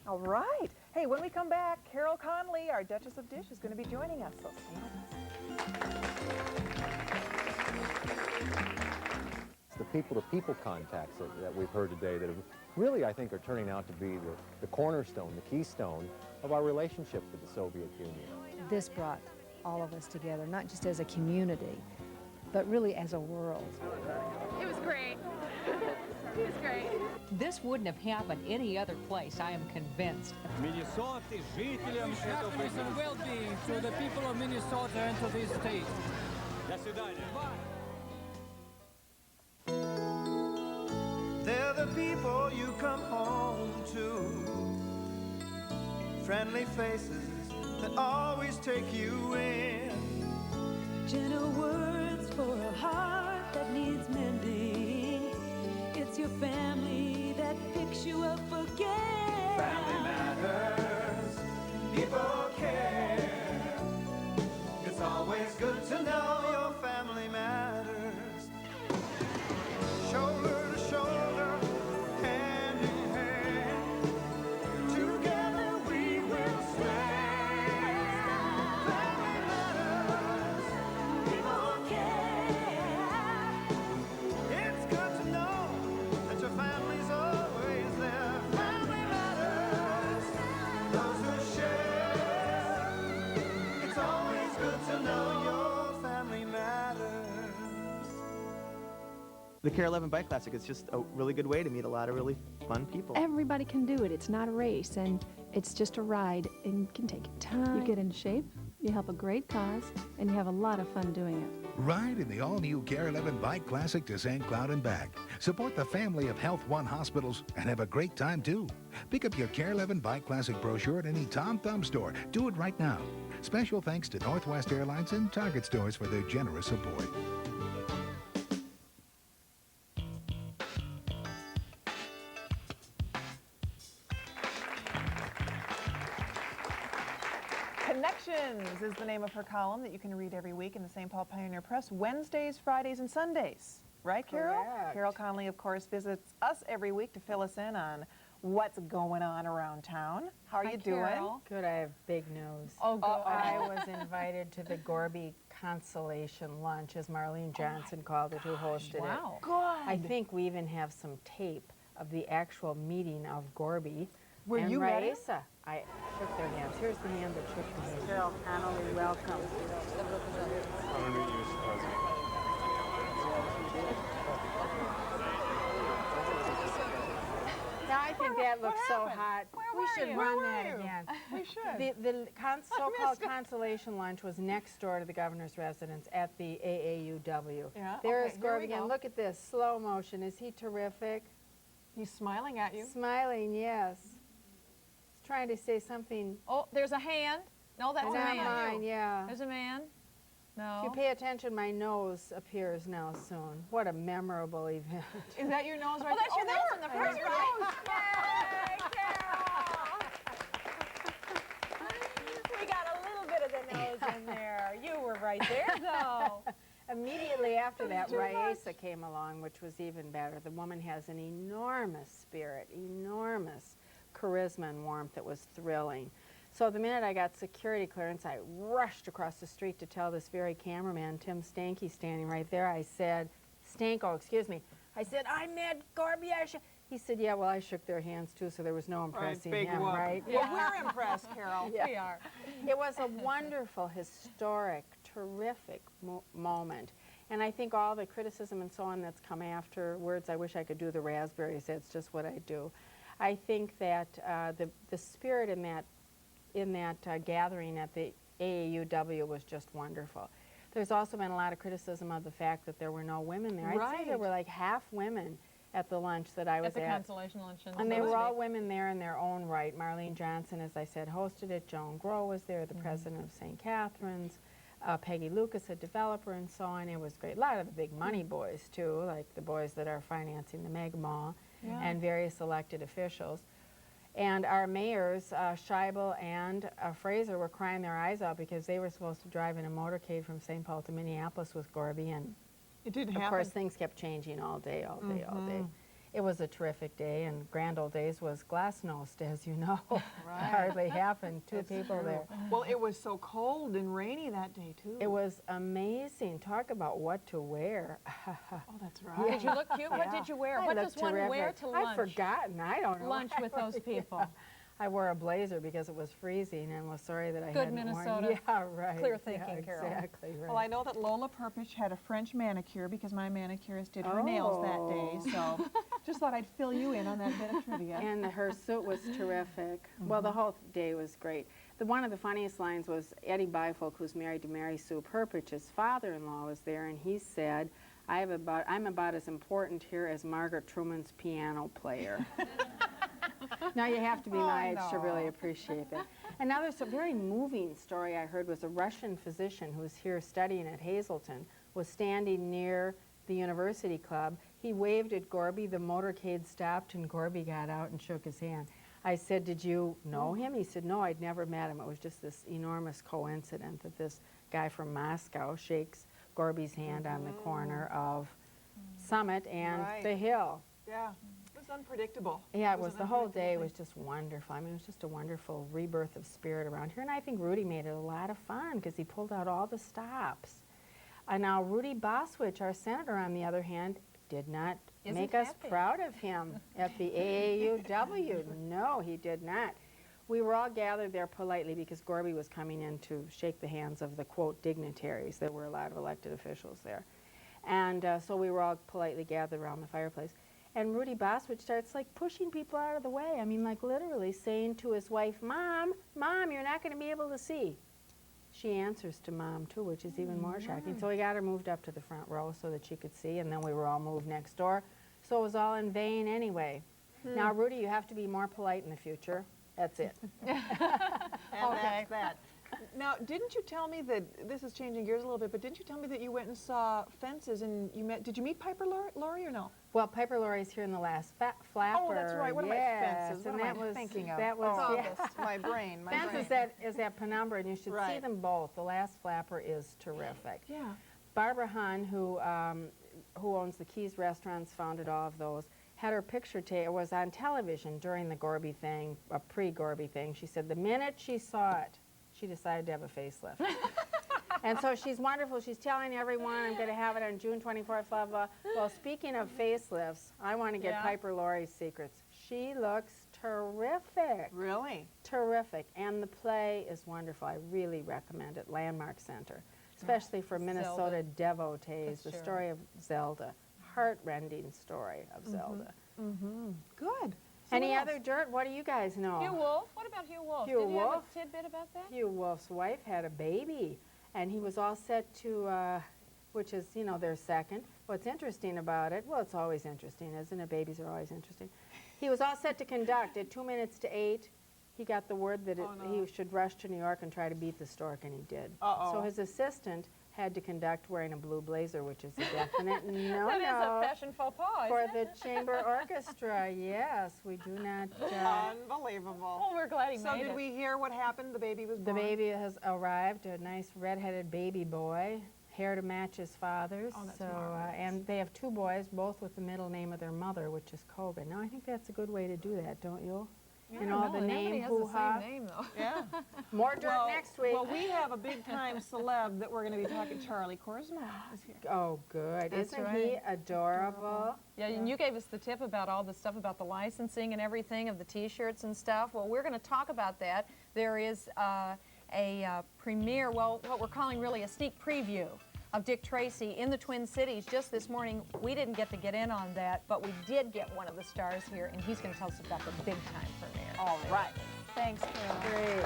All right. Hey, when we come back, Carol Conley, our Duchess of Dish, is going to be joining us. So stay with us. It's the people-to-people contacts that we've heard today that have really, I think, are turning out to be the cornerstone, the keystone of our relationship with the Soviet Union. This brought all of us together, not just as a community, but really as a world. It was great. It was great. This wouldn't have happened any other place, I am convinced. Minnesota жителям этого happiness and well-being to the people of Minnesota and to this state. До свидания. They're the people you come home to. Friendly faces that always take you in. Gentle words for a heart that needs mending. It's your family that picks you up again. Family matters. People care. It's always good to know your family matters. Shoulder to shoulder, hand in hand. Together we will stand. Family matters. People care. It's good to know that your family's always there. Family matters. Those who share. It's always good to know your family matters. The KARE-11 Bike Classic is just a really good way to meet a lot of really fun people. Everybody can do it. It's not a race, and It's just a ride, and you can take your time. You get in shape, you help a great cause, and you have a lot of fun doing it. Ride in the all-new KARE-11 Bike Classic to St. Cloud and back. Support the family of Health One hospitals and have a great time, too. Pick up your KARE-11 Bike Classic brochure at any Tom Thumb store. Do it right now. Special thanks to Northwest Airlines and Target stores for their generous support. Connections is the name of her column that you can read every week in the St. Paul Pioneer Press, Wednesdays, Fridays, and Sundays. Right, Carol? Correct. Carol Conley, of course, visits us every week to fill us in on what's going on around town. How are you doing? Good, I have big news. Oh, good. I was invited to the Gorby Consolation Lunch, as Marlene Johnson called it, who hosted it. Wow. Good. I think we even have some tape of the actual meeting of Gorby. Were and you ready? Raisa. I shook their hands. Here's the hand that shook the hand. Carol Connolly, welcome. Now I think that looks so hot. We should run that again. We should. The so-called consolation lunch was next door to the governor's residence at the AAUW. Yeah, There's okay, here Gorby we again. go. Look at this, slow motion. Is he terrific? He's smiling at you. Smiling, yes. He's trying to say something. Oh, there's a hand. No, that's a Not man. mine, yeah. There's a man. No. If you pay attention, my nose appears now soon. What a memorable event. Is that your nose right Oh, that's there? your nose in the There's front, your right? nose. We got a little bit of the nose in there. You were right there, though. Immediately after that, That's too Raisa came along, which was even better. The woman has an enormous spirit, enormous charisma and warmth that was thrilling. So the minute I got security clearance, I rushed across the street to tell this very cameraman, Tim Stanky, standing right there. I said, Stanko, excuse me. I said, I met Gorby. He said, yeah, well, I shook their hands too, so there was no impressing big him, whoop. right? Well, we're impressed, Carol. Yeah. We are. It was a wonderful, historic, terrific moment. And I think all the criticism and so on that's come afterwards, I wish I could do the raspberries, that's just what I do. I think that the spirit in that gathering at the AAUW was just wonderful. There's also been a lot of criticism of the fact that there were no women there. I'd say there were like half women at the lunch that I was at. At the consolation luncheon. And they were all women there in their own right. Marlene Johnson, as I said, hosted it. Joan Groh was there, the president of St. Catherine's. Peggy Lucas, a developer, and so on. It was great. A lot of the big money boys, too, like the boys that are financing the Meg Mall, and various elected officials. And our mayors, Scheibel and Fraser, were crying their eyes out because they were supposed to drive in a motorcade from St. Paul to Minneapolis with Gorby, and it didn't of happen. course things kept changing all day, all day, all day. It was a terrific day, and Grand Old Days was glass-nosed, as you know. Hardly happened. Two people there. Well, it was so cold and rainy that day, too. It was amazing. Talk about what to wear. Oh, that's right. Did you look cute? What did you wear? I What looked does one terrific. wear to lunch? I've forgotten. I don't know. Lunch with those people. I wore a blazer because it was freezing and was sorry that I Good hadn't Minnesota. worn. Yeah, right. Clear thinking, yeah, Carol. Exactly right. Well, I know that Lola Perpich had a French manicure because my manicurist did her nails that day, so just thought I'd fill you in on that bit of trivia. And her suit was terrific. Well, the whole day was great. One of the funniest lines was Eddie Bifolk, who's married to Mary Sue Perpich. His father-in-law was there, and he said, I'm about as important here as Margaret Truman's piano player. Now you have to be my age to really appreciate that. And now there's a very moving story I heard was a Russian physician who's here studying at Hazleton was standing near the University Club. He waved at Gorby, the motorcade stopped, and Gorby got out and shook his hand. I said, did you know him? He said, no, I'd never met him. It was just this enormous coincidence that this guy from Moscow shakes Gorby's hand on the corner of Summit and the Hill. Yeah. It was unpredictable. Yeah, it was the whole day was just wonderful. I mean, it was just a wonderful rebirth of spirit around here. And I think Rudy made it a lot of fun because he pulled out all the stops. Now, Rudy Boswich, our senator, on the other hand, did not make us proud of him at the AAUW. No, he did not. We were all gathered there politely because Gorby was coming in to shake the hands of the, quote, dignitaries. There were a lot of elected officials there. And so we were all politely gathered around the fireplace. And Rudy Boswich starts like pushing people out of the way. I mean, like literally saying to his wife, Mom, you're not going to be able to see. She answers to Mom too, which is even more shocking. So we got her moved up to the front row so that she could see, and then we were all moved next door. So it was all in vain anyway. Now, Rudy, you have to be more polite in the future. That's it. And that's that. Now, didn't you tell me that, this is changing gears a little bit, but didn't you tell me that you went and saw Fences and did you meet Piper Laurie or no? Well, Piper Laurie's here in the last flapper. Oh, that's right. What am I, Fences? What am I thinking of? That was August. My brain. Fences is at Penumbra, and you should see them both. The last flapper is terrific. Yeah. Barbara Hahn, who owns the Keys restaurants, founded all of those, had her picture taken. It was on television during the Gorby thing, a pre-Gorby thing. She said the minute she saw it, she decided to have a facelift. And so she's wonderful. She's telling everyone, I'm going to have it on June 24th, blah, blah. Well, speaking of facelifts, I want to get Piper Laurie's secrets. She looks terrific. Really? Terrific. And the play is wonderful. I really recommend it. Landmark Center, especially for Minnesota devotees. The story of Zelda. Heart-rending story of Zelda. Good. Any other dirt? What do you guys know? Hugh Wolf? What about Hugh Wolf? Hugh Did you Wolf? have a tidbit about that? Hugh Wolf's wife had a baby, and he was all set to, which is, you know, their second. What's interesting about it, well, it's always interesting, isn't it? Babies are always interesting. He was all set to conduct. At 2 minutes to 8, he got the word that he should rush to New York and try to beat the stork, and he did. So his assistant had to conduct wearing a blue blazer, which is a definite no-no. That is a fashion faux pas, for the chamber orchestra. Yes, we do not. Unbelievable. Oh, we're glad he made it. So did we hear what happened? The baby was born? The baby has arrived, a nice red-headed baby boy, hair to match his father's. Oh, that's marvelous. And they have 2 boys, both with the middle name of their mother, which is Kogan. Now, I think that's a good way to do that, don't you? Yeah, and all the name hoo-ha. Has the same name, though. Yeah. More dirt next week. Well, we have a big-time celeb that we're going to be talking. Charlie Korsmo is here. Oh, good. That's Isn't he adorable? Yeah, and you gave us the tip about all the stuff about the licensing and everything of the T-shirts and stuff. Well, we're going to talk about that. There is a premiere, well, what we're calling really a sneak preview of Dick Tracy in the Twin Cities just this morning. We didn't get to get in on that, but we did get one of the stars here, and he's going to tell us about the big-time premiere. All right. Thanks, Carol. Great.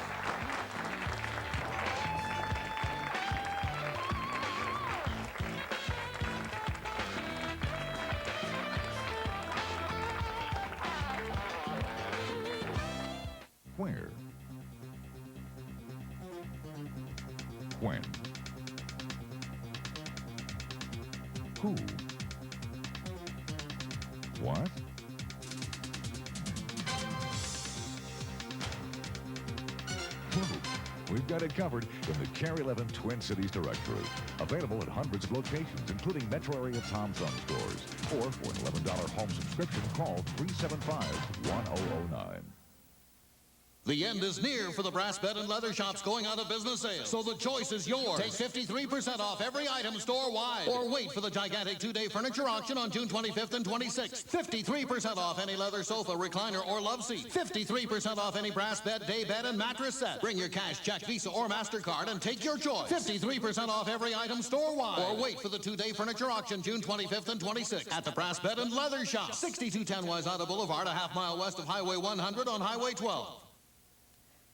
Where? When? Who? What? We've got it covered in the KARE-11 Twin Cities Directory. Available at hundreds of locations, including metro area Tom Thumb stores. Or for an $11 home subscription, call 375-1009. The end is near for the brass bed and leather shops going out of business sales. So the choice is yours. Take 53% off every item store-wide. Or wait for the gigantic 2-day furniture auction on June 25th and 26th. 53% off any leather sofa, recliner, or love seat. 53% off any brass bed, day bed, and mattress set. Bring your cash, check, Visa, or MasterCard and take your choice. 53% off every item store-wide. Or wait for the 2-day furniture auction June 25th and 26th at the brass bed and leather shop. 6210 Wayzata Boulevard, a half-mile west of Highway 100 on Highway 12.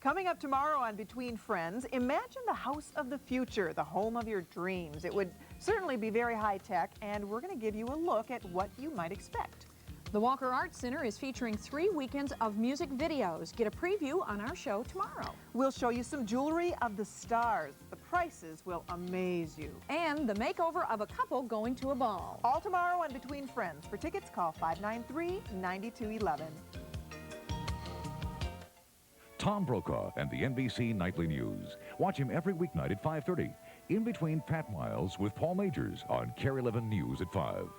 Coming up tomorrow on Between Friends, imagine the house of the future, the home of your dreams. It would certainly be very high-tech, and we're going to give you a look at what you might expect. The Walker Arts Center is featuring 3 weekends of music videos. Get a preview on our show tomorrow. We'll show you some jewelry of the stars. The prices will amaze you. And the makeover of a couple going to a ball. All tomorrow on Between Friends. For tickets, call 593-9211. Tom Brokaw and the NBC Nightly News. Watch him every weeknight at 5:30. In between Pat Miles with Paul Majors on KARE-11 News at 5.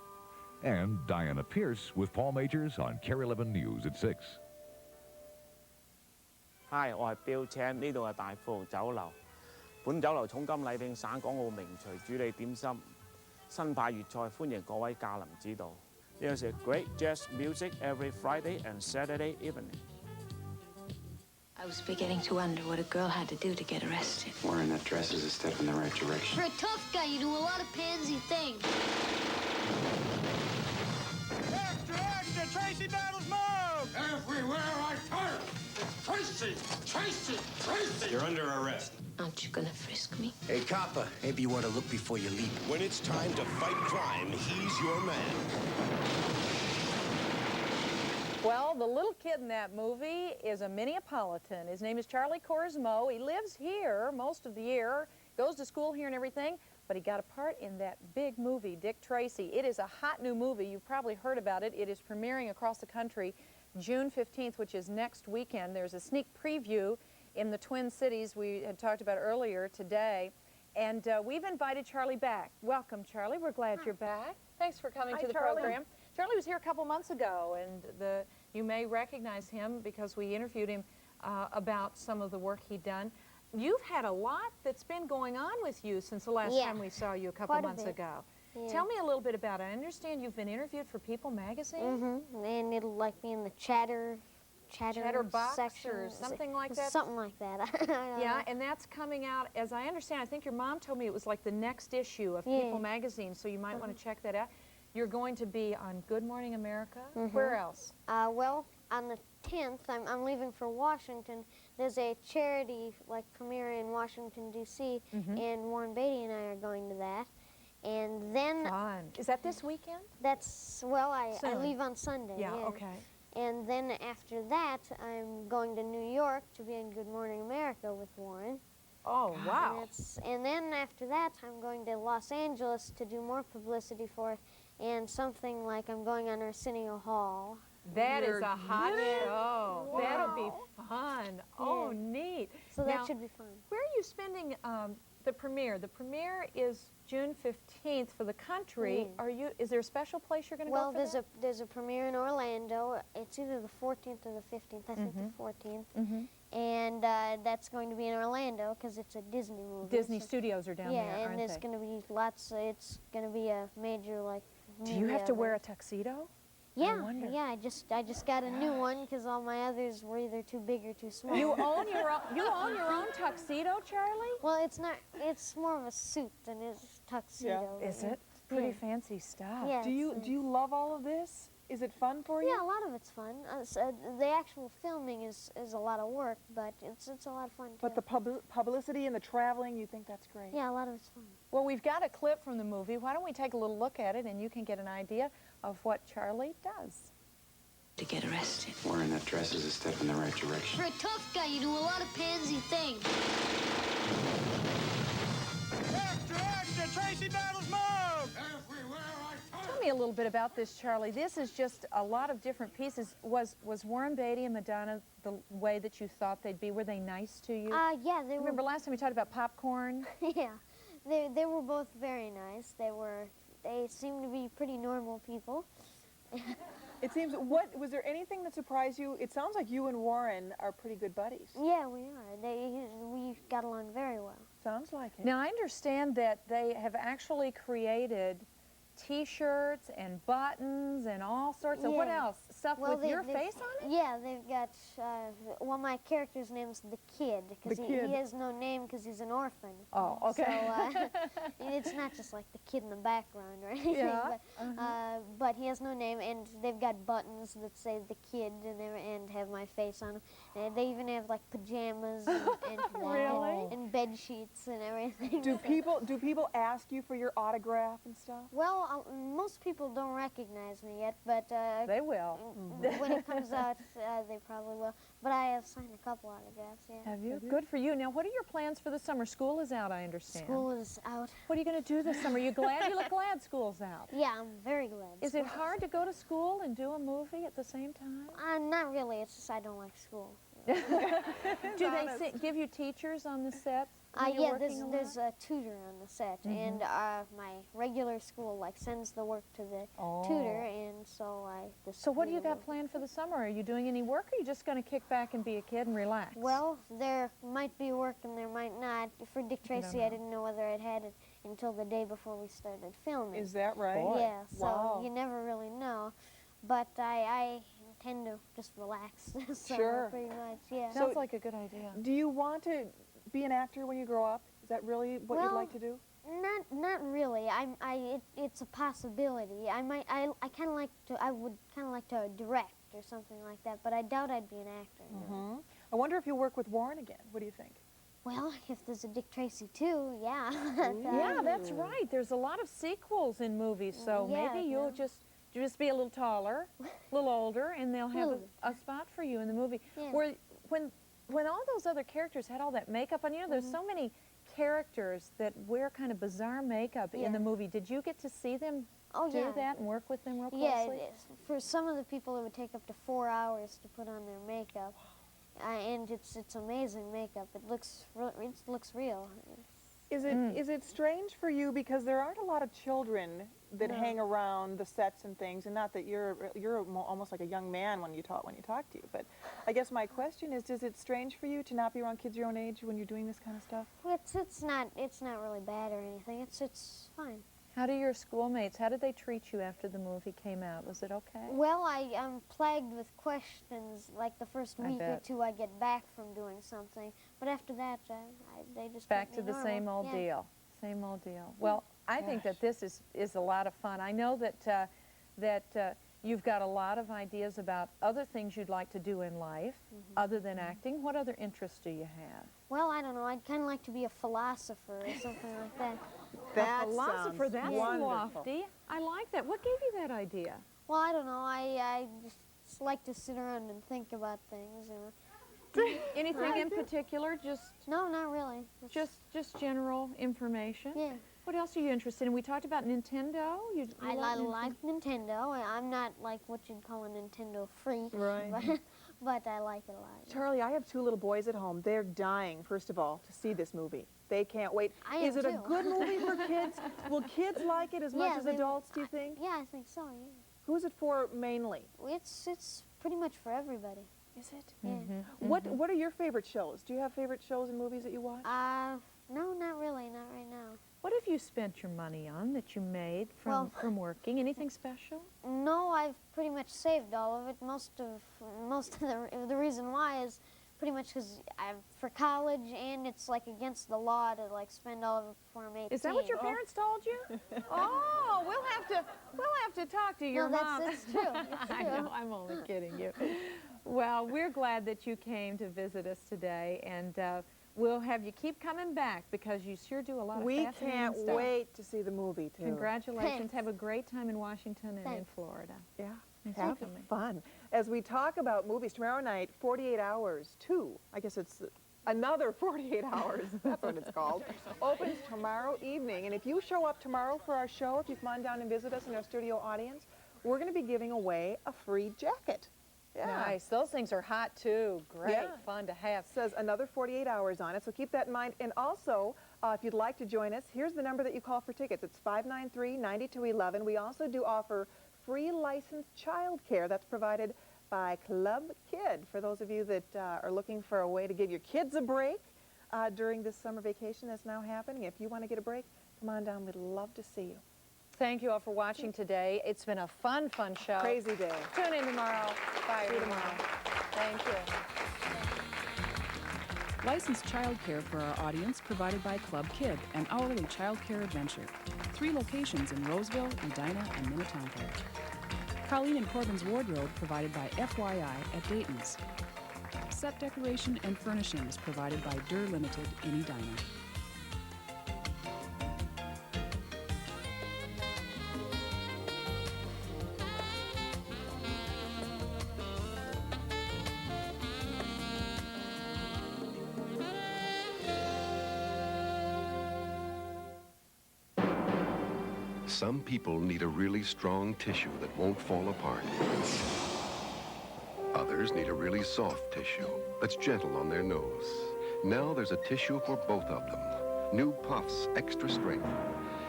And Diana Pierce with Paul Majors on KARE-11 News at 6. Hi， 我係標青，呢度係大富豪酒樓。本酒樓重金禮聘省港澳名廚主理點心，新派粵菜，歡迎各位駕臨指導。There's a great jazz music every Friday and Saturday evening. I was beginning to wonder what a girl had to do to get arrested. Wearing that dress is a step in the right direction. For a tough guy, you do a lot of pansy things. Extra, extra! Tracy battles move! Everywhere I turn, it's Tracy, Tracy, Tracy. You're under arrest. Aren't you gonna frisk me? Hey, copper, maybe you want to look before you leap. When it's time to fight crime, he's your man. Well, the little kid in that movie is a Minneapolitan. His name is Charlie Korsmo. He lives here most of the year, goes to school here and everything, but he got a part in that big movie, Dick Tracy. It is a hot new movie. You've probably heard about it. It is premiering across the country June 15th, which is next weekend. There's a sneak preview in the Twin Cities we had talked about earlier today, and we've invited Charlie back. Welcome, Charlie. We're glad you're back. Thanks for coming to the program. Charlie was here a couple months ago, and you may recognize him because we interviewed him about some of the work he'd done. You've had a lot that's been going on with you since the last time we saw you a couple months ago. Yeah. Tell me a little bit about it. I understand you've been interviewed for People magazine? Mm-hmm. And it'll like be in the chatter box section or something like that? Something like that. Yeah, and that's coming out, as I understand, I think your mom told me it was like the next issue of People magazine, so you might want to check that out. You're going to be on Good Morning America. Where else? Well, on the 10th, I'm leaving for Washington. There's a charity premiere in Washington, D.C., and Warren Beatty and I are going to that. And then... Fun. Is that this weekend? That's, well, I leave on Sunday. Yeah, okay. And then after that, I'm going to New York to be in Good Morning America with Warren. Oh, wow. And then after that, I'm going to Los Angeles to do more publicity for it, and something like I'm going on Arsenio Hall. That is a hot show. Wow. That'll be fun. Oh, neat. So that should be fun. Where are you spending the premiere? The premiere is June 15th for the country. Is there a special place you're going to go for that? There's a premiere in Orlando. It's either the 14th or the 15th. I think the 14th. And that's going to be in Orlando because it's a Disney movie. Disney Studios are down there, aren't they? Yeah, and there's going to be lots. It's going to be a major Do you have to wear a tuxedo? Yeah, I just got a new one because all my others were either too big or too small. You own your own tuxedo, Charlie? Well, it's not. It's more of a suit than it's a tuxedo. Yeah. Is it? Pretty fancy stuff. Yeah, do you love all of this? Is it fun for you? Yeah, a lot of it's fun. The actual filming is a lot of work, but it's a lot of fun too. But the publicity and the traveling, you think that's great? Yeah, a lot of it's fun. Well, we've got a clip from the movie. Why don't we take a little look at it, and you can get an idea of what Charlie does. To get arrested. Wearing that dress is a step in the right direction. For a tough guy, you do a lot of pansy things. Extra, Tracy battles move! Everywhere I turn. Tell me a little bit about this, Charlie. This is just a lot of different pieces. Was Warren Beatty and Madonna the way that you thought they'd be? Were they nice to you? Yeah, they were. Remember last time we talked about popcorn? Yeah, they were both very nice. They seemed to be pretty normal people. It seems, was there anything that surprised you? It sounds like you and Warren are pretty good buddies. Yeah, we are. We got along very well. Sounds like it. Now, I understand that they have actually created T-shirts and buttons and all sorts of, what else? Stuff with your face on it? Yeah, they've got, well, my character's name's The Kid, because he has no name because he's an orphan. Oh, okay. So, it's not just like the kid in the background or anything, but he has no name, and they've got buttons that say The Kid and have my face on them. And they even have, like, pajamas and bed sheets and everything. Do people ask you for your autograph and stuff? Well, most people don't recognize me yet, but they will. When it comes out, they probably will. But I have signed a couple autographs. Yeah. Have you? Good for you. Now, what are your plans for the summer? School is out, I understand. School is out. What are you going to do this summer? You glad? You look glad school's out. Yeah, I'm very glad. Is it hard to go to school and do a movie at the same time? Not really. It's just I don't like school. Do they give you teachers on the set? Yeah, there's a tutor on the set, and my regular school sends the work to the tutor, and so So what do you got planned for the summer? Are you doing any work, or are you just going to kick back and be a kid and relax? Well, there might be work and there might not. For Dick Tracy, I didn't know whether I'd had it until the day before we started filming. Is that right? Yeah, so you never really know. But I tend to just relax. So pretty much, yeah. Sounds like a good idea. Do you want to be an actor when you grow up? Is that really what you'd like to do? Not really. it's a possibility. I would kind of like to direct or something like that, but I doubt I'd be an actor. No. I wonder if you'll work with Warren again. What do you think? Well, if there's a Dick Tracy too, yeah. Yeah, that's right. There's a lot of sequels in movies, so maybe you'll just be a little taller, a little older, and they'll have a spot for you in the movie. Yeah. When all those other characters had all that makeup on, you know, there's so many characters that wear kind of bizarre makeup in the movie. Did you get to see them do that and work with them real closely? Yeah, for some of the people it would take up to 4 hours to put on their makeup. And it's amazing makeup. It looks real. Is it strange for you, because there aren't a lot of children that hang around the sets and things, and not that you're almost like a young man when you talk to you, but I guess my question is it strange for you to not be around kids your own age when you're doing this kind of stuff? Well, it's not really bad or anything. It's fine. How do your schoolmates, how did they treat you after the movie came out? Was it okay? Well, I'm plagued with questions, like the first week or two I get back from doing something, but after that, they just back to the same old deal. Same old deal. Well, I think that this is a lot of fun. I know that you've got a lot of ideas about other things you'd like to do in life other than acting. What other interests do you have? Well, I don't know. I'd kind of like to be a philosopher or something like that. That a philosopher, sounds that's lofty. I like that. What gave you that idea? Well, I don't know. I just like to sit around and think about things, you know. Anything in particular? No, not really. Just general information? Yeah. What else are you interested in? We talked about Nintendo. I like Nintendo. I'm not like what you'd call a Nintendo freak. Right. But I like it a lot. Charlie, I have 2 little boys at home. They're dying, first of all, to see this movie. They can't wait. Is it a good movie for kids? Will kids like it as much as adults, do you think? Yeah, I think so, yeah. Who's it for mainly? It's pretty much for everybody. Is it? Yeah. What are your favorite shows? Do you have favorite shows and movies that you watch? No, not really, not right now. What have you spent your money on that you made from working? Anything special? No, I've pretty much saved all of it. Most of the reason why is pretty much because I'm for college, and it's like against the law to like spend all of it before I'm 18. Is that what your parents told you? Oh, we'll have to talk to your mom. It's true. It's true. I know, I'm only kidding you. Well, we're glad that you came to visit us today, and we'll have you keep coming back because you sure do a lot of fascinating stuff. We can't wait to see the movie, too. Congratulations. Thanks. Have a great time in Washington and in Florida. Yeah, have fun. As we talk about movies, tomorrow night, 48 Hours 2, I guess it's another 48 Hours, that's what it's called, opens tomorrow evening. And if you show up tomorrow for our show, if you come on down and visit us in our studio audience, we're going to be giving away a free jacket. Yeah. Nice. Those things are hot, too. Great fun to have. It says another 48 hours on it, so keep that in mind. And also, if you'd like to join us, here's the number that you call for tickets. It's 593-9211. We also do offer free licensed child care that's provided by Club Kid for those of you that are looking for a way to give your kids a break during this summer vacation that's now happening. If you want to get a break, come on down. We'd love to see you. Thank you all for watching today. It's been a fun show. Crazy day. Tune in tomorrow. Bye, See you tomorrow. Thank you. Licensed childcare for our audience provided by Club Kid, an hourly childcare adventure. 3 locations in Roseville, Edina, and Minnetonka. Colleen and Corbin's wardrobe provided by FYI at Dayton's. Set decoration and furnishings provided by Durr Limited in Edina. Some people need a really strong tissue that won't fall apart. Others need a really soft tissue that's gentle on their nose. Now there's a tissue for both of them. New Puffs Extra Strength.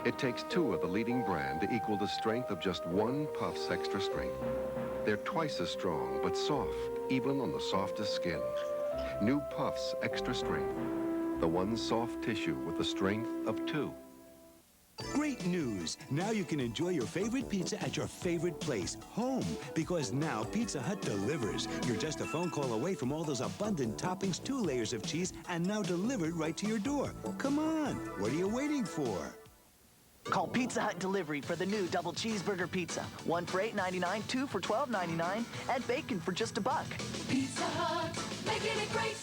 It takes 2 of the leading brand to equal the strength of just 1 Puffs Extra Strength. They're twice as strong, but soft, even on the softest skin. New Puffs Extra Strength. The one soft tissue with the strength of 2. Great news! Now you can enjoy your favorite pizza at your favorite place, home, because now Pizza Hut delivers. You're just a phone call away from all those abundant toppings, 2 layers of cheese, and now delivered right to your door. Come on, what are you waiting for? Call Pizza Hut Delivery for the new double cheeseburger pizza. One for $8.99, two for $12.99, and bacon for just $1. Pizza Hut, making it great.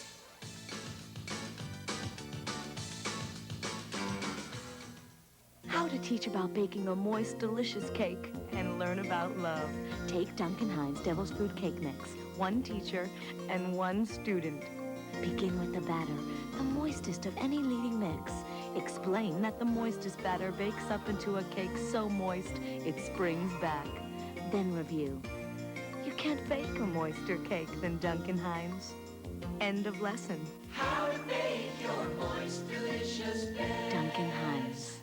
How to teach about baking a moist, delicious cake and learn about love. Take Duncan Hines Devil's Food Cake Mix. One teacher and one student. Begin with the batter, the moistest of any leading mix. Explain that the moistest batter bakes up into a cake so moist it springs back. Then review. You can't bake a moister cake than Duncan Hines. End of lesson. How to make your moist, delicious bed. Duncan Hines.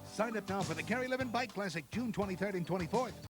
Sign up now for the KARE-11 Bike Classic, June 23rd and 24th.